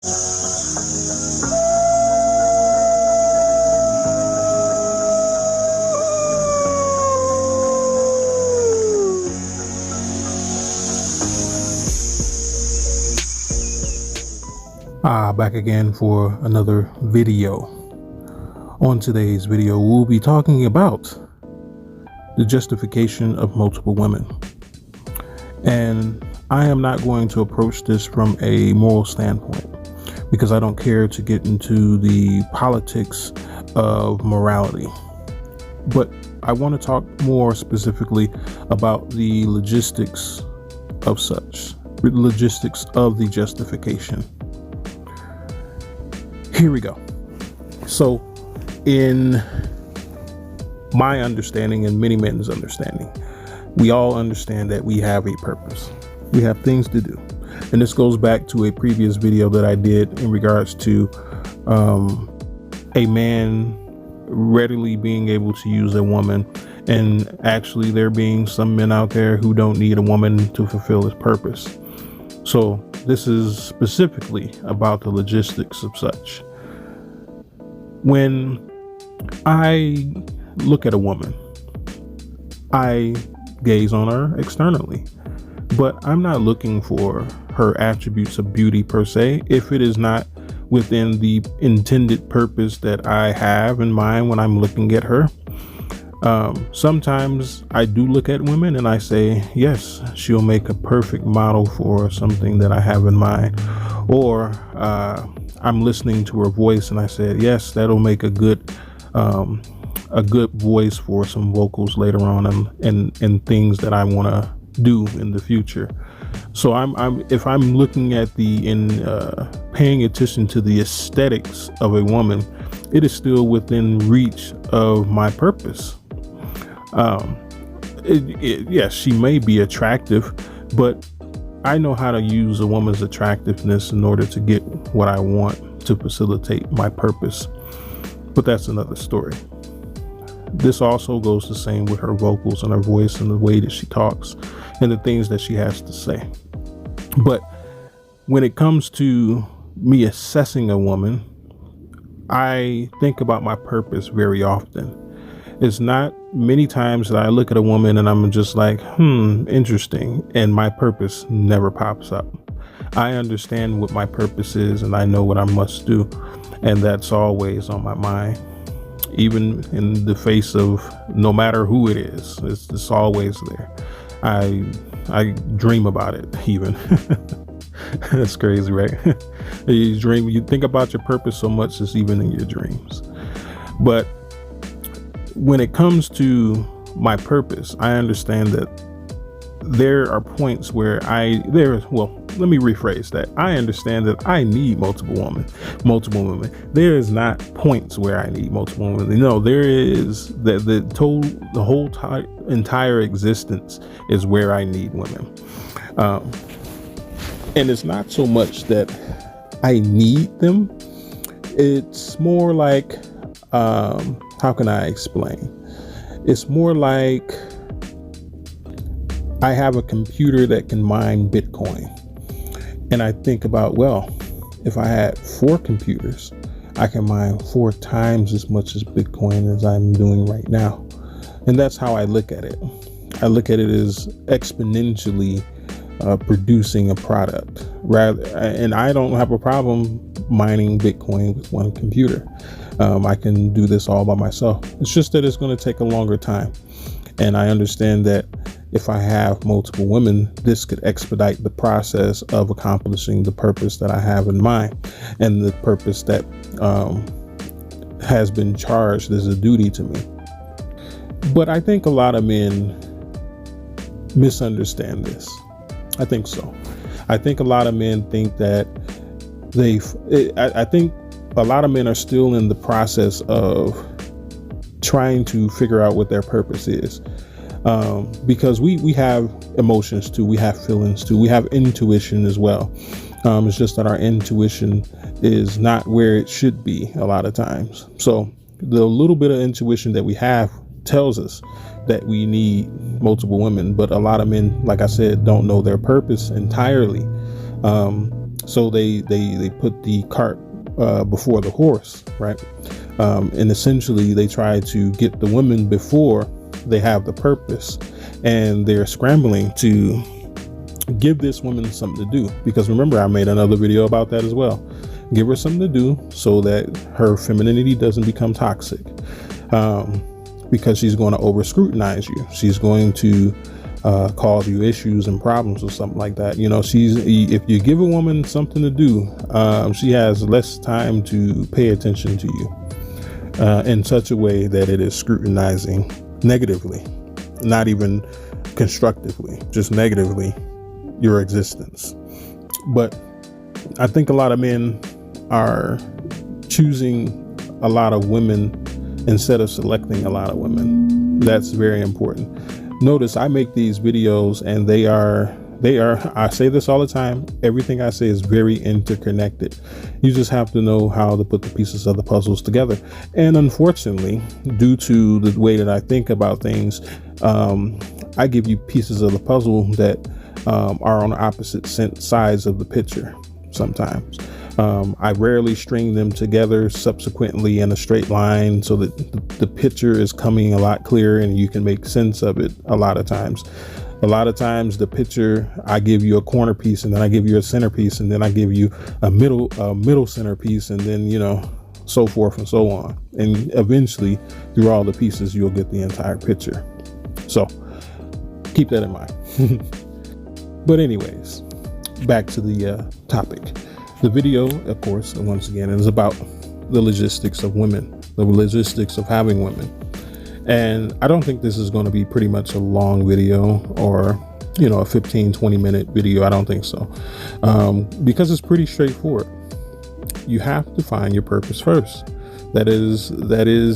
Back again for another video. On today's video, we'll be talking about the justification of multiple women. And I am not going to approach this from a moral standpoint because I don't care to get into the politics of morality. But I want to talk more specifically about the logistics of the justification. Here we go. So in my understanding and many men's understanding, we all understand that we have a purpose. We have things to do. And this goes back to a previous video that I did in regards to a man readily being able to use a woman. And actually there being some men out there who don't need a woman to fulfill his purpose. So this is specifically about the logistics of such. When I look at a woman, I gaze on her externally, but I'm not looking for her attributes of beauty per se, if it is not within the intended purpose that I have in mind when I'm looking at her. Sometimes I do look at women and I say, yes, she'll make a perfect model for something that I have in mind. Or I'm listening to her voice and I said, yes, that'll make a good voice for some vocals later on and things that I want to do in the future. So if I'm looking at paying attention to the aesthetics of a woman, it is still within reach of my purpose. Yes, she may be attractive, but I know how to use a woman's attractiveness in order to get what I want to facilitate my purpose. But that's another story. This also goes the same with her vocals and her voice and the way that she talks and the things that she has to say. But when it comes to me assessing a woman, I think about my purpose very often. It's not many times that I look at a woman and I'm just like, interesting, and my purpose never pops up. I understand what my purpose is and I know what I must do, and that's always on my mind, even in the face of no matter who it is. It's always there. I dream about it even. That's crazy, right? You think about your purpose so much it's even in your dreams. But when it comes to my purpose, I understand that there are points where let me rephrase that. I understand that I need multiple women. There is not points where I need multiple women. No, there is the whole entire existence is where I need women. And it's not so much that I need them. It's more like, how can I explain? It's more like I have a computer that can mine Bitcoin. And I think about, well, if I had 4 computers, I can mine 4 times as much as Bitcoin as I'm doing right now. And that's how I look at it. I look at it as exponentially producing a product and I don't have a problem mining Bitcoin with 1 computer. I can do this all by myself. It's just that it's going to take a longer time. And I understand that if I have multiple women, this could expedite the process of accomplishing the purpose that I have in mind and the purpose that has been charged as a duty to me. But I think a lot of men misunderstand this. I think so. I think a lot of men think that I think a lot of men are still in the process of trying to figure out what their purpose is. Because we have emotions too, we have feelings too, we have intuition as well. It's just that our intuition is not where it should be a lot of times. So the little bit of intuition that we have tells us that we need multiple women, but a lot of men, like I said, don't know their purpose entirely. So they put the cart before the horse, right? And essentially they try to get the women before they have the purpose, and they're scrambling to give this woman something to do. Because remember, I made another video about that as well. Give her something to do so that her femininity doesn't become toxic, because she's going to over scrutinize you. She's going to cause you issues and problems or something like that. If you give a woman something to do, she has less time to pay attention to you in such a way that it is scrutinizing negatively, not even constructively, just negatively, your existence. But I think a lot of men are choosing a lot of women instead of selecting a lot of women. That's very important. Notice I make these videos and they are, I say this all the time, everything I say is very interconnected. You just have to know how to put the pieces of the puzzles together. And unfortunately, due to the way that I think about things, I give you pieces of the puzzle that are on the opposite sides of the picture sometimes. I rarely string them together subsequently in a straight line so that the picture is coming a lot clearer and you can make sense of it. A lot of times the picture, I give you a corner piece, and then I give you a centerpiece, and then I give you a middle centerpiece, and then, so forth and so on. And eventually through all the pieces, you'll get the entire picture. So keep that in mind. But anyways, back to the topic. The video, of course, once again, is about the logistics of women, the logistics of having women. And I don't think this is going to be pretty much a long video or, a 15-20 minute video. I don't think so. Because it's pretty straightforward. You have to find your purpose first. That is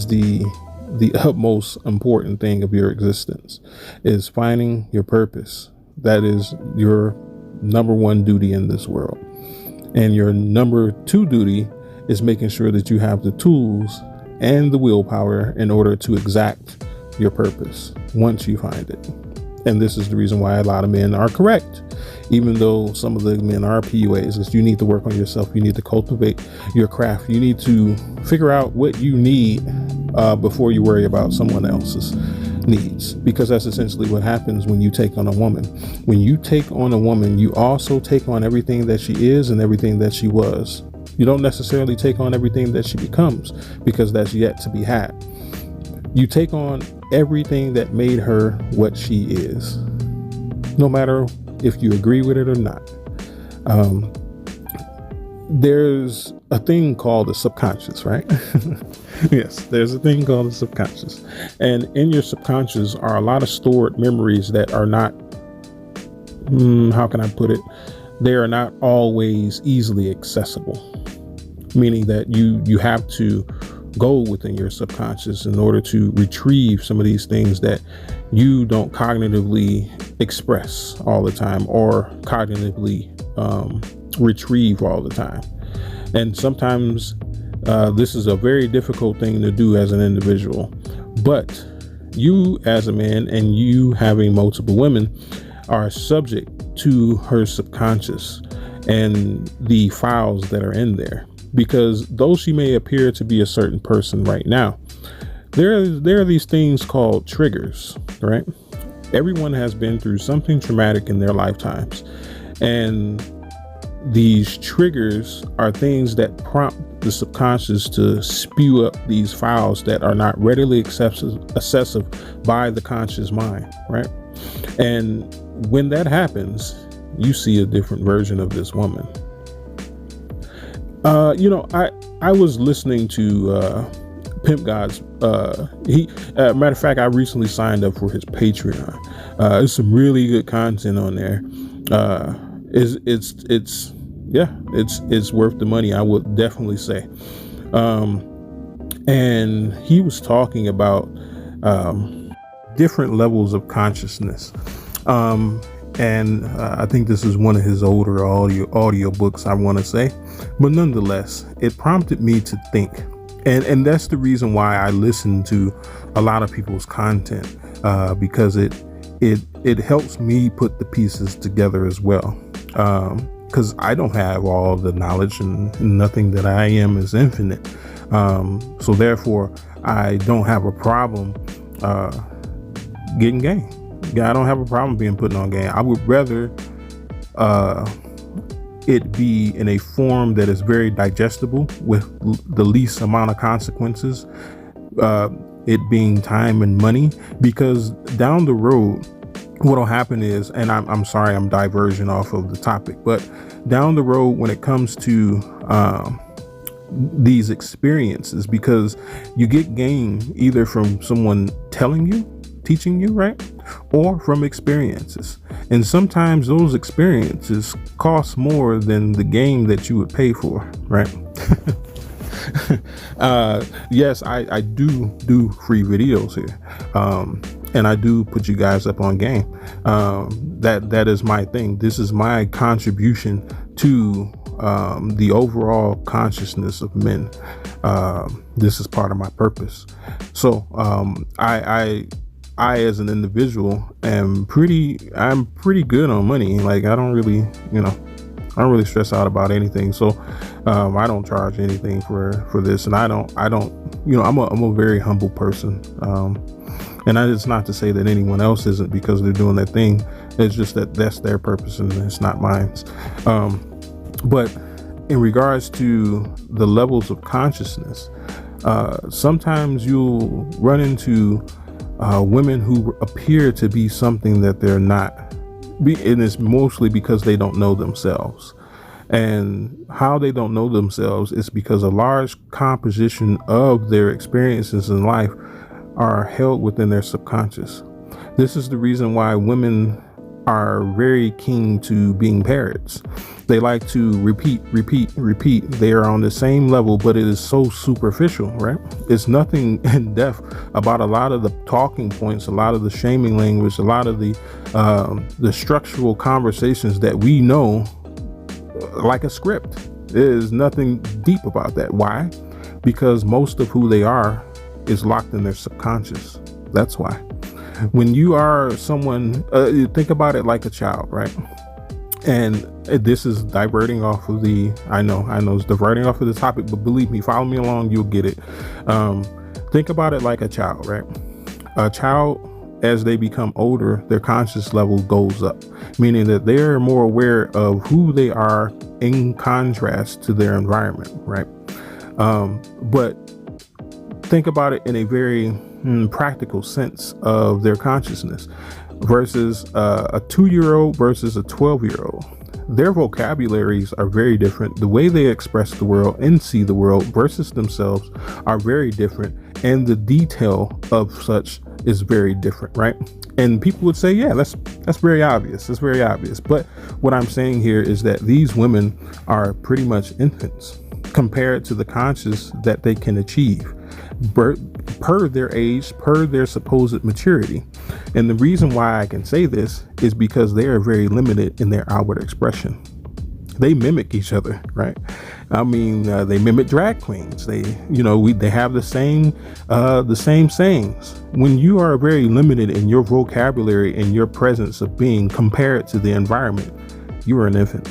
the utmost important thing of your existence, is finding your purpose. That is your number one duty in this world. And your number two duty is making sure that you have the tools and the willpower in order to exact your purpose once you find it. And this is the reason why a lot of men are correct, even though some of the men are PUAs, is you need to work on yourself. You need to cultivate your craft. You need to figure out what you need before you worry about someone else's needs, because that's essentially what happens when you take on a woman. When you take on a woman, you also take on everything that she is and everything that she was. You don't necessarily take on everything that she becomes, because that's yet to be had. You take on everything that made her what she is, no matter if you agree with it or not. There's a thing called the subconscious, right? Yes, there's a thing called the subconscious. And in your subconscious are a lot of stored memories that are not, how can I put it? They are not always easily accessible, meaning that you have to go within your subconscious in order to retrieve some of these things that you don't cognitively express all the time, or cognitively retrieve all the time. And sometimes this is a very difficult thing to do as an individual, but you as a man, and you having multiple women, are subject to her subconscious and the files that are in there. Because though she may appear to be a certain person right now, there are these things called triggers, right? Everyone has been through something traumatic in their lifetimes, and these triggers are things that prompt the subconscious to spew up these files that are not readily accessible by the conscious mind, right? And when that happens, you see a different version of this woman. I was listening to Pimp God's. Matter of fact, I recently signed up for his Patreon. There's some really good content on there. It's worth the money, I would definitely say. And he was talking about different levels of consciousness. And I think this is one of his older audio books, I want to say. But nonetheless, it prompted me to think. And that's the reason why I listen to a lot of people's content, because it helps me put the pieces together as well. because I don't have all the knowledge, and nothing that I am is infinite. So therefore, I don't have a problem getting game. Yeah, I don't have a problem being put on game. I would rather it be in a form that is very digestible with the least amount of consequences, it being time and money, because down the road, what'll happen is, and I'm sorry, I'm diverging off of the topic, but down the road, when it comes to these experiences, because you get game either from someone telling you, teaching you, right, or from experiences, and sometimes those experiences cost more than the game that you would pay for, right? Yes, I do free videos here, and I do put you guys up on game. That is my thing. This is my contribution to the overall consciousness of men. This is part of my purpose. So I as an individual I'm pretty good on money. Like, I don't really stress out about anything. So I don't charge anything for this, and I don't I'm a very humble person. And it's not to say that anyone else isn't, because they're doing their thing. It's just that that's their purpose and it's not mine. But in regards to the levels of consciousness, sometimes you'll run into women who appear to be something that they're not, and it's mostly because they don't know themselves. And how they don't know themselves is because a large composition of their experiences in life are held within their subconscious. This is the reason why women are very keen to being parrots. They like to repeat. They are on the same level, but it is so superficial, right? It's nothing in depth about a lot of the talking points, a lot of the shaming language, a lot of the structural conversations that we know like a script. There's nothing deep about that. Why? Because most of who they are is locked in their subconscious. That's why. When you are someone, think about it like a child, right? And this is diverting off of I know it's diverting off of the topic, but believe me, follow me along, you'll get it. Think about it like a child, right? A child, as they become older, their conscious level goes up, meaning that they're more aware of who they are in contrast to their environment, right? But think about it in a very practical sense of their consciousness versus a 2-year-old versus a 12-year-old. Their vocabularies are very different. The way they express the world and see the world versus themselves are very different, and the detail of such is very different, right? And people would say, yeah, that's very obvious. It's very obvious. But what I'm saying here is that these women are pretty much infants compared to the conscious that they can achieve per their age, per their supposed maturity. And the reason why I can say this is because they are very limited in their outward expression. They mimic each other, right? I mean, they mimic drag queens. They have the same sayings. When you are very limited in your vocabulary and your presence of being compared to the environment, you are an infant.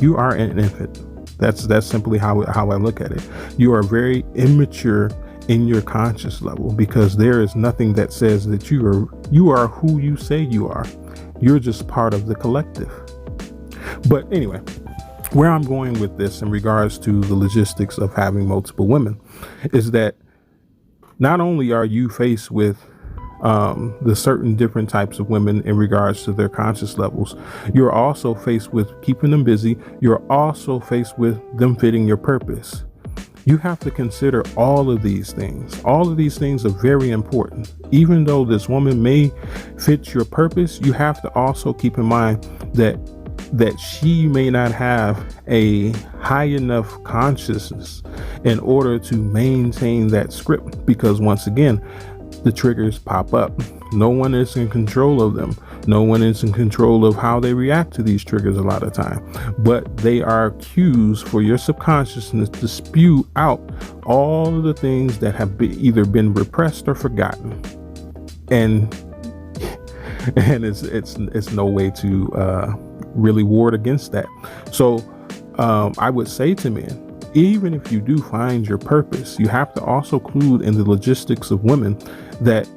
You are an infant. That's simply how I look at it. You are very immature in your conscious level, because there is nothing that says that you are who you say you are. You're just part of the collective. But anyway, where I'm going with this in regards to the logistics of having multiple women is that not only are you faced with the certain different types of women in regards to their conscious levels, you're also faced with keeping them busy. You're also faced with them fitting your purpose. You have to consider all of these things. All of these things are very important. Even though this woman may fit your purpose, you have to also keep in mind that she may not have a high enough consciousness in order to maintain that script, because once again, the triggers pop up. No one is in control of them. No one is in control of how they react to these triggers a lot of time, but they are cues for your subconsciousness to spew out all of the things that have either been repressed or forgotten. And it's no way to really ward against that. So I would say to men, even if you do find your purpose, you have to also include in the logistics of women that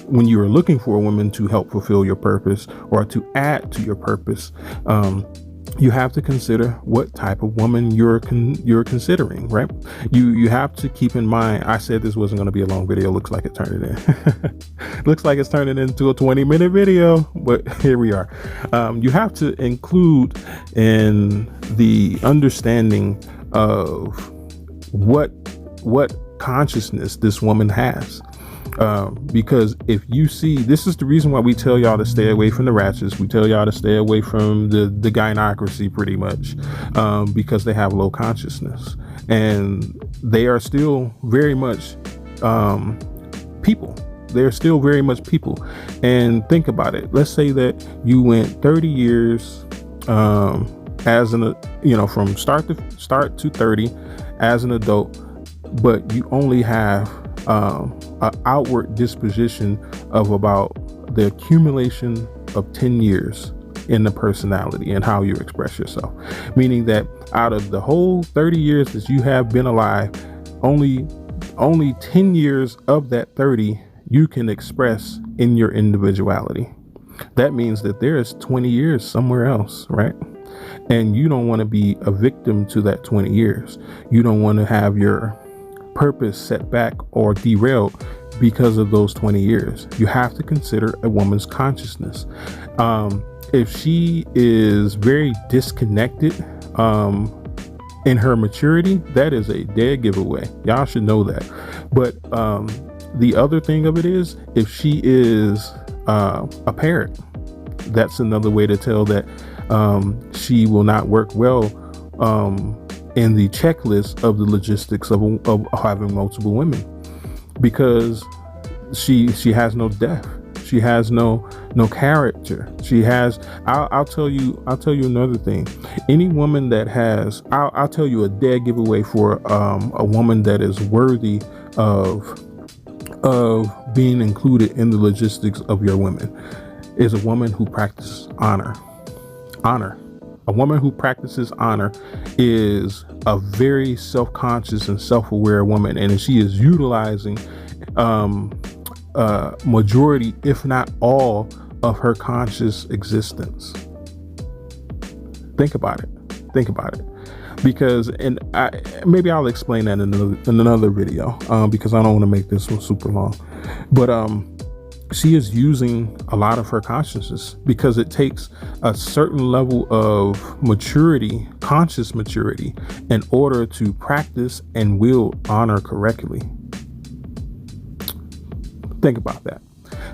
when you are looking for a woman to help fulfill your purpose or to add to your purpose, you have to consider what type of woman you're considering, right? You have to keep in mind, I said this wasn't going to be a long video. Looks like it turned it in. Looks like it's turning into a 20-minute video, but here we are. You have to include in the understanding of what consciousness this woman has. Because if you see, this is the reason why we tell y'all to stay away from the ratchets. We tell y'all to stay away from the gynocracy pretty much, because they have low consciousness and they are still very much people. They're still very much people. And think about it. Let's say that you went 30 years as an, from start to 30 as an adult, but you only have an outward disposition of about the accumulation of 10 years in the personality and how you express yourself. Meaning that out of the whole 30 years that you have been alive, only 10 years of that 30 you can express in your individuality. That means that there is 20 years somewhere else, right? And you don't want to be a victim to that 20 years. You don't want to have your purpose set back or derailed because of those 20 years. You have to consider a woman's consciousness. If she is very disconnected in her maturity, that is a dead giveaway. Y'all should know that. But the other thing of it is, if she is a parent, that's another way to tell that she will not work well in the checklist of the logistics of having multiple women, because she has no depth. She has no character. She has, I'll tell you another thing. Any woman that has, I'll tell you a dead giveaway for a woman that is worthy of being included in the logistics of your women is a woman who practices honor. A woman who practices honor is a very self-conscious and self-aware woman, and she is utilizing majority, if not all, of her conscious existence. Think about it. Because, and maybe I'll explain that in another video, because I don't want to make this one super long. But she is using a lot of her consciousness, because it takes a certain level of maturity, conscious maturity, in order to practice and wield honor correctly. Think about that.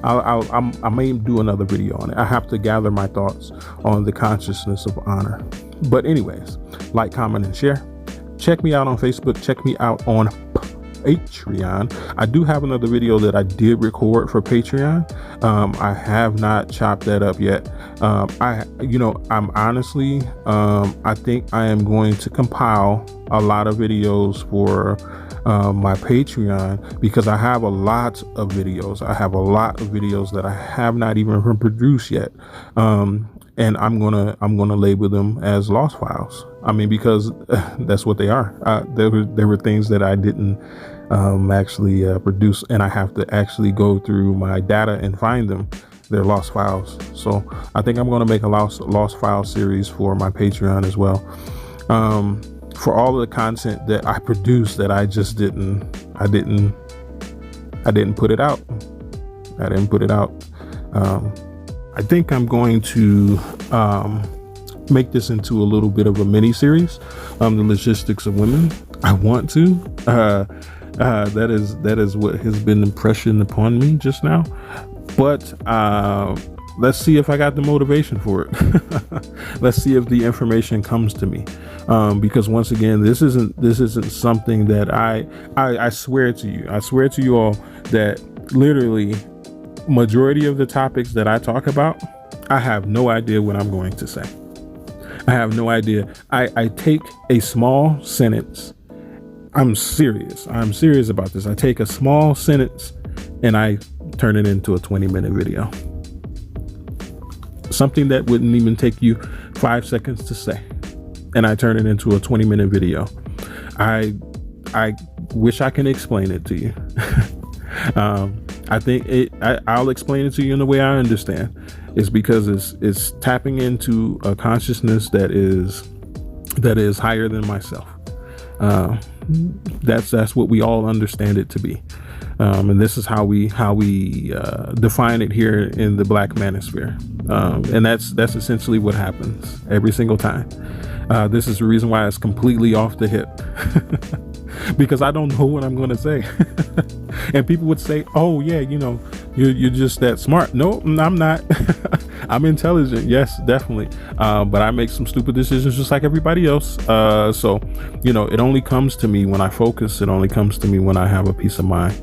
I may do another video on it. I have to gather my thoughts on the consciousness of honor. But anyways, like, comment, and share. Check me out on Facebook. Check me out on Patreon. I do have another video that I did record for Patreon. I have not chopped that up yet. I'm honestly, I think I am going to compile a lot of videos for my Patreon, because I have a lot of videos. I have a lot of videos that I have not even produced yet. And I'm gonna label them as lost files. I mean, because that's what they are. There were things that I didn't actually produce, and I have to actually go through my data and find them. They're lost files. So I think I'm gonna make a lost file series for my Patreon as well. For all of the content that I produced that I just didn't put it out. I didn't put it out. I think I'm going to make this into a little bit of a mini series, the logistics of women. I want to. That is what has been impression upon me just now. But let's see if I got the motivation for it. Let's see if the information comes to me. Because once again, this isn't something that I swear to you. I swear to you all that literally majority of the topics that I talk about, I have no idea what I'm going to say. I have no idea. I take a small sentence. I'm serious about this. I take a small sentence and I turn it into a 20-minute video. something that wouldn't even take you 5 seconds to say, and I turn it into a 20-minute video. I wish I can explain it to you. I think I'll explain it to you in the way I understand. It's because it's tapping into a consciousness that is higher than myself. That's what we all understand it to be. And this is how we define it here in the Black manosphere. And that's essentially what happens every single time. This is the reason why it's completely off the hip. Because I don't know what I'm going to say. And people would say, oh yeah, you're just that smart. No, I'm not. I'm intelligent. Yes, definitely. But I make some stupid decisions just like everybody else. So, it only comes to me when I focus. It only comes to me when I have a peace of mind.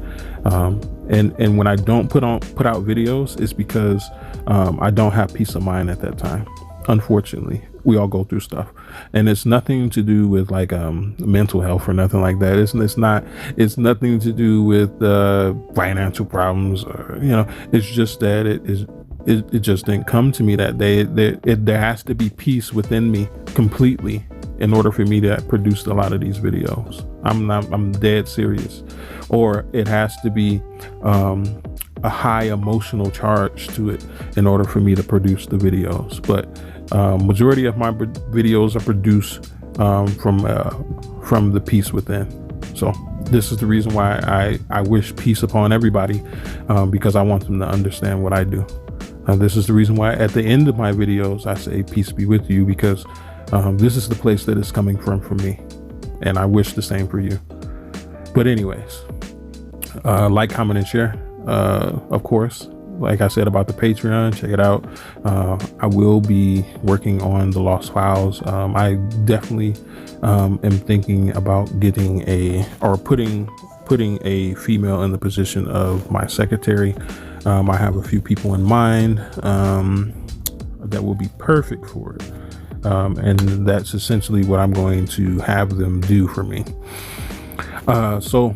And when I don't put out videos, it's because I don't have peace of mind at that time. Unfortunately, we all go through stuff, and it's nothing to do with like mental health or nothing like that. It's nothing to do with financial problems, or it's just that it just didn't come to me that day. There has to be peace within me completely in order for me to produce a lot of these videos. I'm dead serious. Or it has to be a high emotional charge to it in order for me to produce the videos. But majority of my videos are produced from the peace within. So this is the reason why I wish peace upon everybody, because I want them to understand what I do. This is the reason why at the end of my videos I say peace be with you, because this is the place that it's coming from for me, and I wish the same for you. But anyways, like, comment, and share. Of course, like I said about the Patreon, check it out. I will be working on the Lost Files. I definitely am thinking about putting a female in the position of my secretary. I have a few people in mind that will be perfect for it. And that's essentially what I'm going to have them do for me. So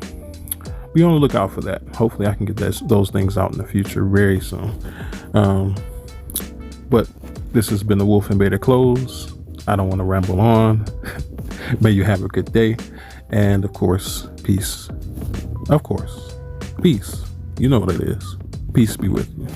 be on the lookout for that. Hopefully I can get those things out in the future very soon. But this has been the Wolf and Beta Close. I don't want to ramble on. May you have a good day. And of course, peace. Of course, peace. You know what it is. Peace be with you.